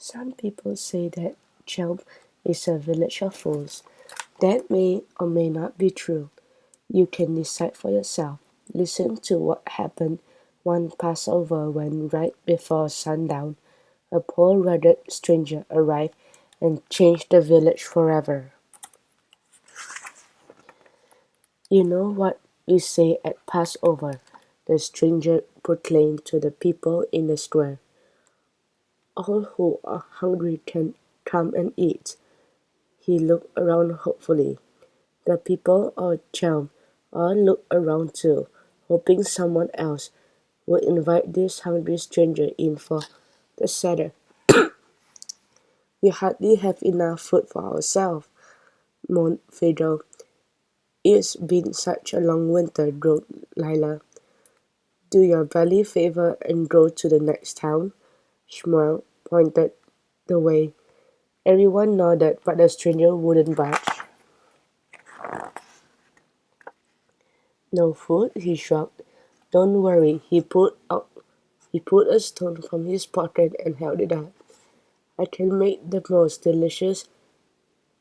Some people say that Chelm is a village of fools. That may or may not be true. You can decide for yourself. Listen to what happened one Passover when, right before sundown, a poor ragged stranger arrived and changed the village forever. You know what we say at Passover? The stranger proclaimed to the people in the square. All who are hungry can come and eat. He looked around hopefully. The people of Chelm all looked around too, hoping someone else would invite this hungry stranger in for the Seder. We hardly have enough food for ourselves, moaned Fido. It's been such a long winter, groaned Lila. Do your belly favor and go to the next town? Shmuel pointed the way. Everyone nodded, but the stranger wouldn't budge. No food? He shrugged. Don't worry, he pulled a stone from his pocket and held it up. I can make the most delicious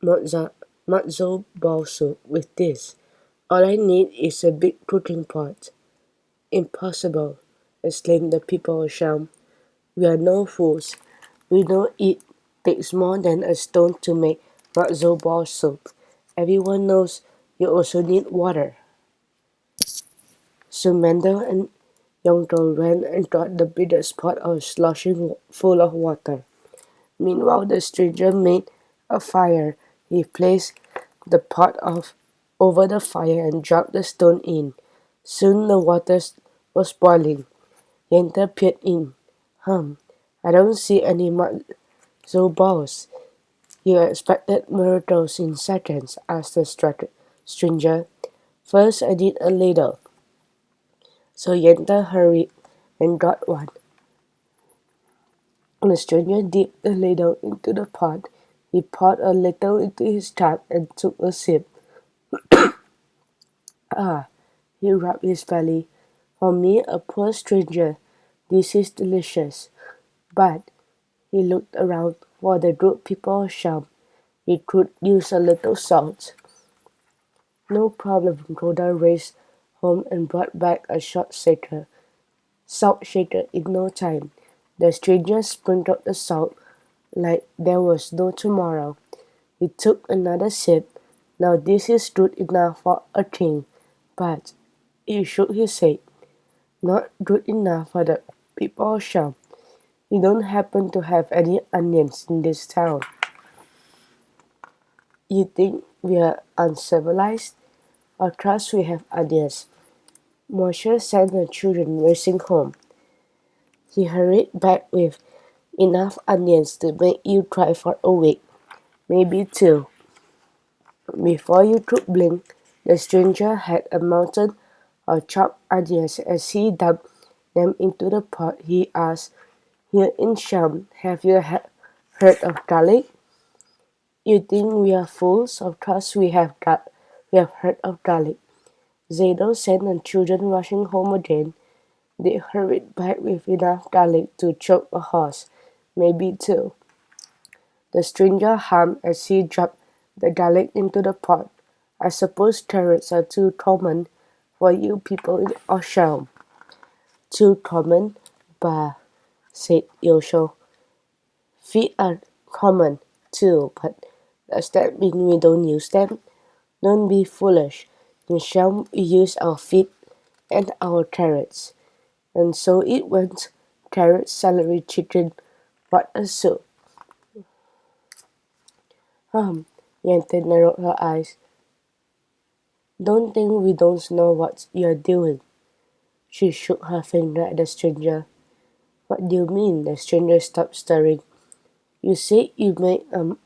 matzoh ball soup with this. All I need is a big cooking pot. Impossible, exclaimed the people of Sham. We are no fools. We know it takes more than a stone to make matzoh ball soup. Everyone knows you also need water. So Mendel and Yongdong ran and got the biggest pot of sloshing full of water. Meanwhile, the stranger made a fire. He placed the pot over the fire and dropped the stone in. Soon the water was boiling. Yenta peered in. I don't see any matzo balls. You expected miracles in seconds, asked the stranger. First, I need a ladle. So Yenta hurried and got one. The stranger dipped the ladle into the pot. He poured a little into his cup and took a sip. Ah, he rubbed his belly. For me, a poor stranger, this is delicious. But he looked around for the good people of Sham. He could use a little salt. No problem, Rhoda raced home and brought back a salt shaker in no time. The stranger sprinkled the salt like there was no tomorrow. He took another sip. Now this is good enough for a king. But he shook his head. Not good enough for the people of Sham. We don't happen to have any onions in this town. You think we are uncivilized? Of course we have onions. Moshe sent the children racing home. He hurried back with enough onions to make you cry for a week, maybe two. Before you could blink, the stranger had a mountain of chopped onions. As he dumped them into the pot, he asked, Here in Sham, have you heard of garlic? You think we are fools? Of course we have heard of garlic. Zado sent the children rushing home again. They hurried back with enough garlic to choke a horse, maybe two. The stranger hummed as he dropped the garlic into the pot. I suppose carrots are too common for you people in Osham. Too common? Bah, said Yosho. Feet are common, too, but does that mean we don't use them? Don't be foolish. In Sham we use our feet and our carrots. And so it went. Carrot, celery, chicken, what a soup. Yente narrowed her eyes. Don't think we don't know what you're doing. She shook her finger at the stranger. What do you mean? The stranger stopped stirring. You said you made a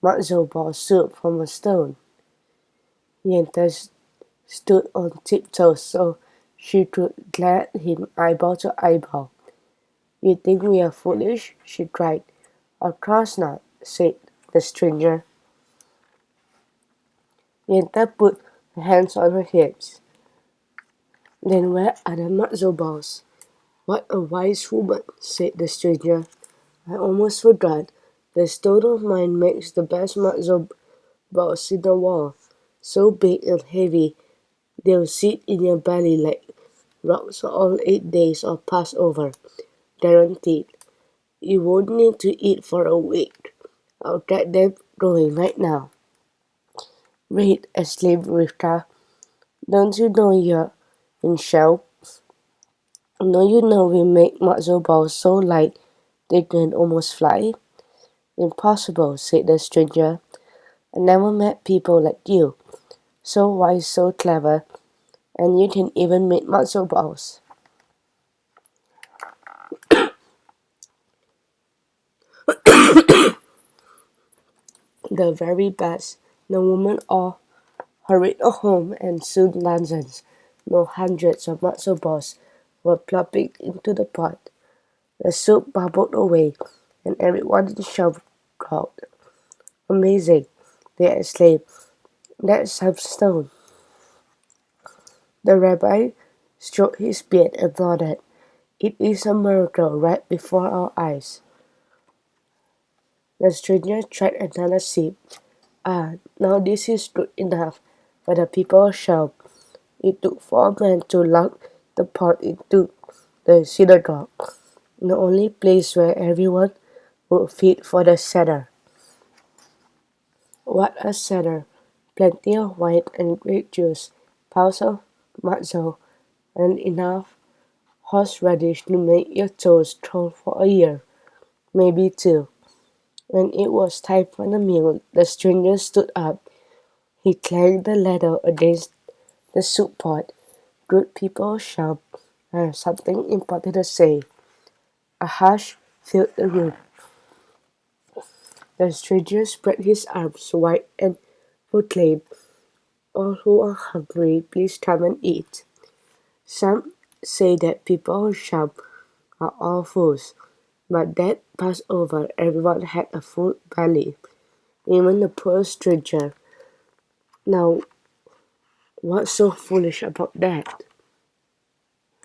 matzo ball soup from a stone. Yente stood on tiptoes so she could glare at him eyeball to eyeball. You think we are foolish? She cried. Of course not, said the stranger. Yenta put her hands on her hips. Then where are the matzo balls? What a wise woman, said the stranger. I almost forgot. The stone of mine makes the best matzo balls in the world. So big and heavy, they'll sit in your belly like rocks all 8 days of Passover. Guaranteed. You won't need to eat for a week. I'll get them going right now. Wait, exclaimed Rivka. Don't you know you're in Chelm? Don't you know we make matzo balls so light they can almost fly? Impossible, said the stranger. I never met people like you. So wise, so clever, and you can even make matzo balls. The very best. The woman all hurried home, and soon dozens, no hundreds of matzo balls were plopping into the pot. The soup bubbled away, and everyone in the shop growled. Amazing, they exclaimed. That's some stone. The rabbi stroked his beard and nodded. It is a miracle right before our eyes. The stranger tried another sip. Ah, now this is good enough for the people of Shem. It took 4 men to lug the pot into the synagogue, the only place where everyone would fit for the Seder. What a Seder! Plenty of wine and grape juice, piles of matzo, and enough horseradish to make your toes turn for a year, maybe two. When it was time for the meal, the stranger stood up. He clanged the ladle against the soup pot. Good people shout. I have something important to say. A hush filled the room. The stranger spread his arms wide and proclaimed, all who are hungry, please come and eat. Some say that people who shout are all fools, but that passed over. Everyone had a full belly, even the poor stranger. Now, what's so foolish about that?